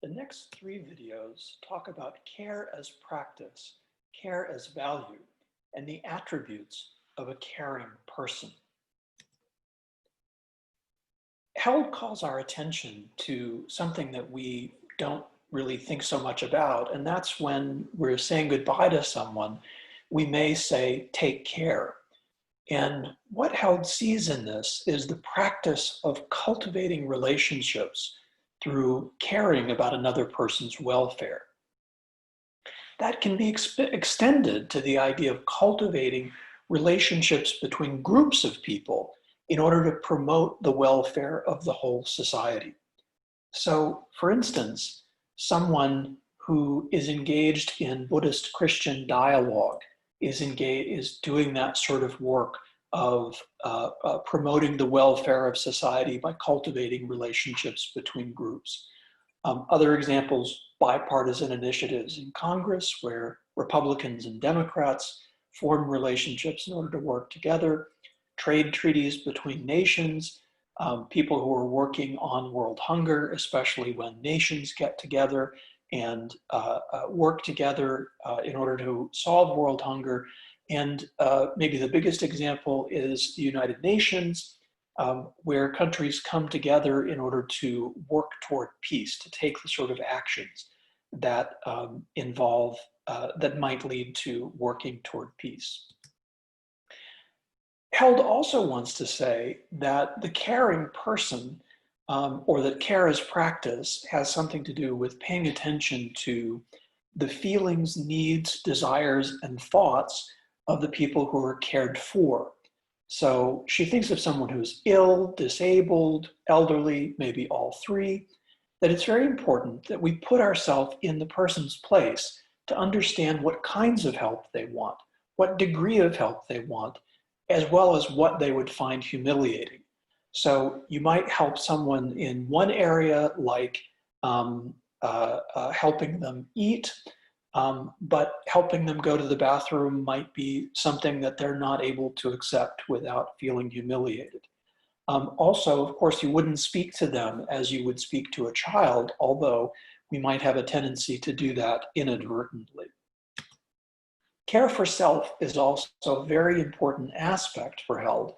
The next three videos talk about care as practice, care as value, and the attributes of a caring person. Held calls our attention to something that we don't really think so much about, and that's when we're saying goodbye to someone, we may say, take care. And what Held sees in this is the practice of cultivating relationships through caring about another person's welfare. That can be extended to the idea of cultivating relationships between groups of people in order to promote the welfare of the whole society. So, for instance, someone who is engaged in Buddhist Christian dialogue is doing that sort of work of promoting the welfare of society by cultivating relationships between groups. Other examples, bipartisan initiatives in Congress where Republicans and Democrats form relationships in order to work together, trade treaties between nations, people who are working on world hunger, especially when nations get together and work together in order to solve world hunger. And maybe the biggest example is the United Nations, where countries come together in order to work toward peace, to take the sort of actions that that might lead to working toward peace. Held also wants to say that the caring person, or that care as practice, has something to do with paying attention to the feelings, needs, desires, and thoughts of the people who are cared for. So she thinks of someone who's ill, disabled, elderly, maybe all three, that it's very important that we put ourselves in the person's place to understand what kinds of help they want, what degree of help they want, as well as what they would find humiliating. So you might help someone in one area, like helping them eat, but helping them go to the bathroom might be something that they're not able to accept without feeling humiliated. Also, of course, you wouldn't speak to them as you would speak to a child, although we might have a tendency to do that inadvertently. Care for self is also a very important aspect for Held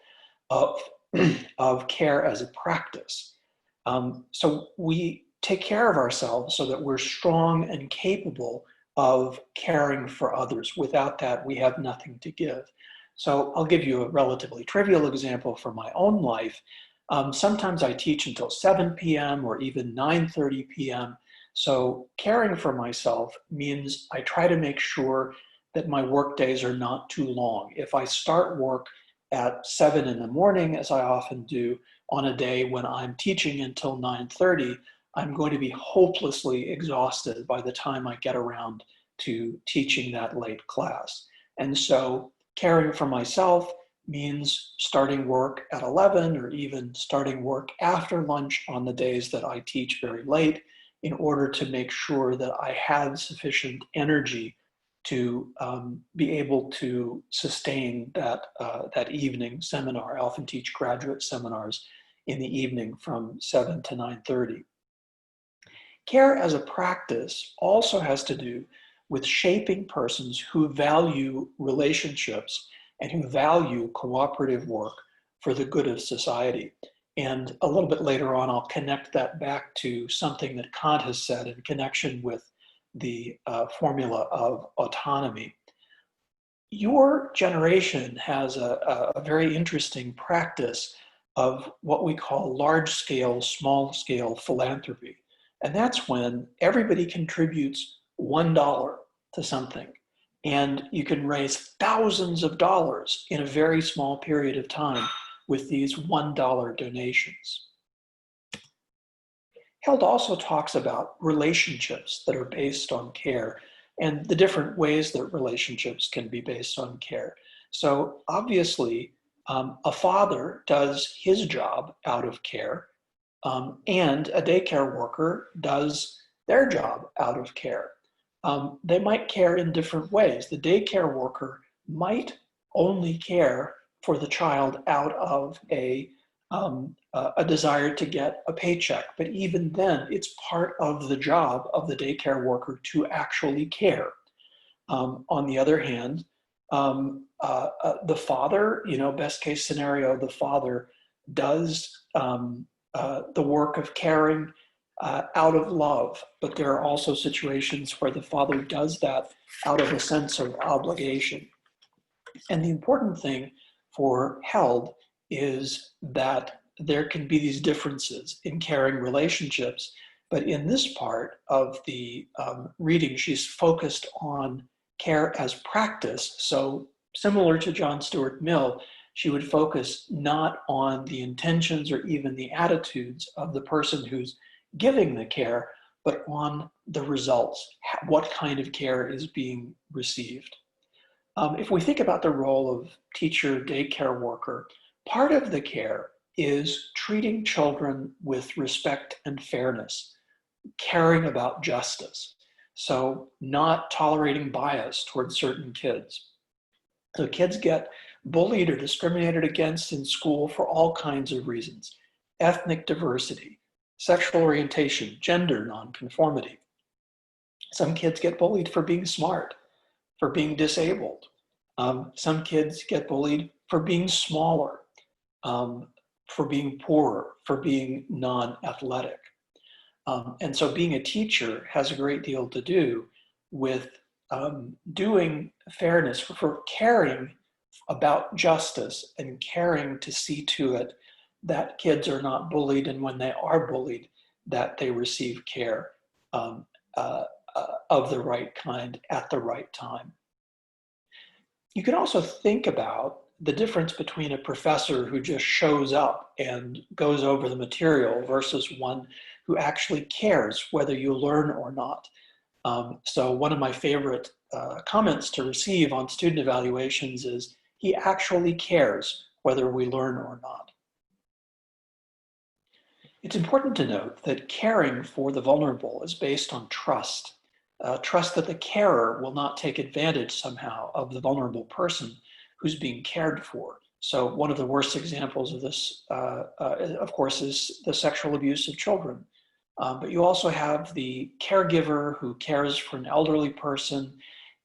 of care as a practice. So we take care of ourselves so that we're strong and capable of caring for others. Without that, we have nothing to give. So I'll give you a relatively trivial example from my own life. Sometimes I teach until 7 p.m. or even 9:30 p.m. So caring for myself means I try to make sure that my work days are not too long. If I start work at 7 in the morning, as I often do, on a day when I'm teaching until 9:30, I'm going to be hopelessly exhausted by the time I get around to teaching that late class. And so caring for myself means starting work at 11 or even starting work after lunch on the days that I teach very late in order to make sure that I have sufficient energy to be able to sustain that evening seminar. I often teach graduate seminars in the evening from 7 to 9:30. Care as a practice also has to do with shaping persons who value relationships and who value cooperative work for the good of society. And a little bit later on, I'll connect that back to something that Kant has said in connection with the formula of autonomy. Your generation has a very interesting practice of what we call large-scale, small-scale philanthropy. And that's when everybody contributes $1 to something. And you can raise thousands of dollars in a very small period of time with these $1 donations. Held also talks about relationships that are based on care and the different ways that relationships can be based on care. So obviously, a father does his job out of care, and a daycare worker does their job out of care. They might care in different ways. The daycare worker might only care for the child out of a a desire to get a paycheck. But even then, it's part of the job of the daycare worker to actually care. On the other hand, the father, best case scenario, the father does the work of caring out of love, but there are also situations where the father does that out of a sense of obligation. And the important thing for Held is that there can be these differences in caring relationships, but in this part of the reading, she's focused on care as practice. So similar to John Stuart Mill, she would focus not on the intentions or even the attitudes of the person who's giving the care, but on the results, what kind of care is being received. If we think about the role of teacher, daycare worker, part of the care is treating children with respect and fairness, caring about justice. So not tolerating bias towards certain kids. So kids get bullied or discriminated against in school for all kinds of reasons: ethnic diversity, sexual orientation, gender nonconformity. Some kids get bullied for being smart, for being disabled. Some kids get bullied for being smaller, for being poorer, for being non-athletic. And so being a teacher has a great deal to do with doing fairness, for caring about justice and caring to see to it that kids are not bullied, and when they are bullied, that they receive care of the right kind at the right time. You can also think about the difference between a professor who just shows up and goes over the material versus one who actually cares whether you learn or not. So one of my favorite comments to receive on student evaluations is, he actually cares whether we learn or not. It's important to note that caring for the vulnerable is based on trust. Trust that the carer will not take advantage somehow of the vulnerable person who's being cared for. So one of the worst examples of this, of course, is the sexual abuse of children. But you also have the caregiver who cares for an elderly person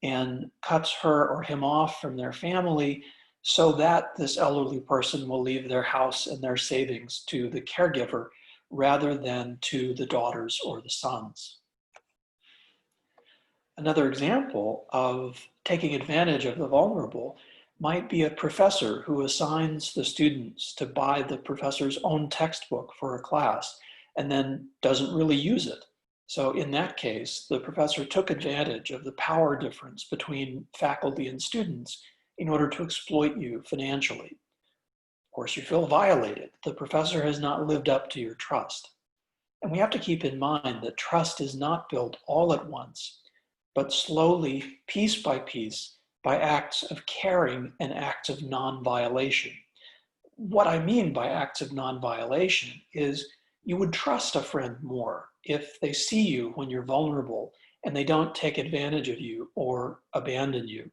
and cuts her or him off from their family so that this elderly person will leave their house and their savings to the caregiver rather than to the daughters or the sons. Another example of taking advantage of the vulnerable might be a professor who assigns the students to buy the professor's own textbook for a class and then doesn't really use it. So in that case, the professor took advantage of the power difference between faculty and students in order to exploit you financially. Of course, you feel violated. The professor has not lived up to your trust. And we have to keep in mind that trust is not built all at once, but slowly, piece by piece, by acts of caring and acts of non-violation. What I mean by acts of non-violation is you would trust a friend more if they see you when you're vulnerable and they don't take advantage of you or abandon you.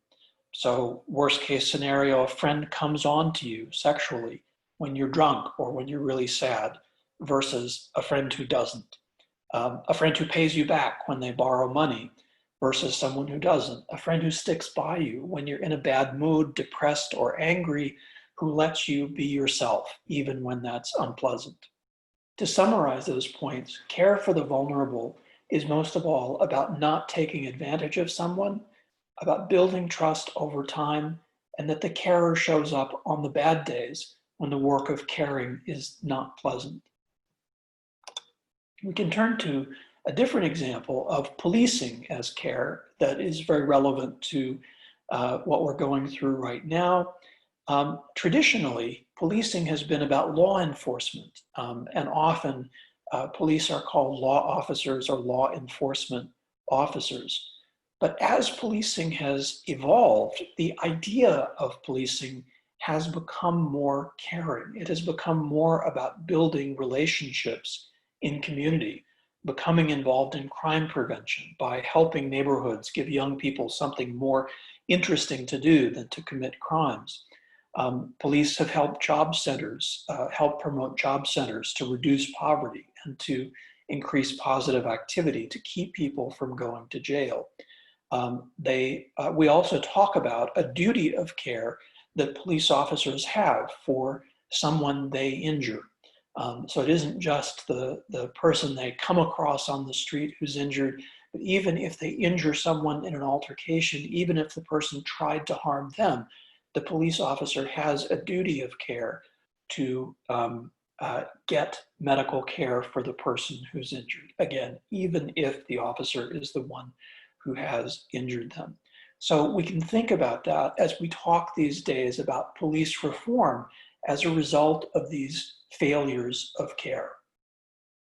So worst case scenario, a friend comes on to you sexually when you're drunk or when you're really sad versus a friend who doesn't. A friend who pays you back when they borrow money versus someone who doesn't. A friend who sticks by you when you're in a bad mood, depressed or angry, who lets you be yourself even when that's unpleasant. To summarize those points, care for the vulnerable is most of all about not taking advantage of someone, about building trust over time, and that the carer shows up on the bad days when the work of caring is not pleasant. We can turn to a different example of policing as care that is very relevant to what we're going through right now. Traditionally, policing has been about law enforcement, and often police are called law officers or law enforcement officers. But as policing has evolved, the idea of policing has become more caring. It has become more about building relationships in community, becoming involved in crime prevention by helping neighborhoods give young people something more interesting to do than to commit crimes. Police have helped job centers, help promote job centers to reduce poverty and to increase positive activity to keep people from going to jail. We also talk about a duty of care that police officers have for someone they injure. So it isn't just the person they come across on the street who's injured, but even if they injure someone in an altercation, even if the person tried to harm them, the police officer has a duty of care to get medical care for the person who's injured. Again, even if the officer is the one who has injured them. So we can think about that as we talk these days about police reform as a result of these failures of care.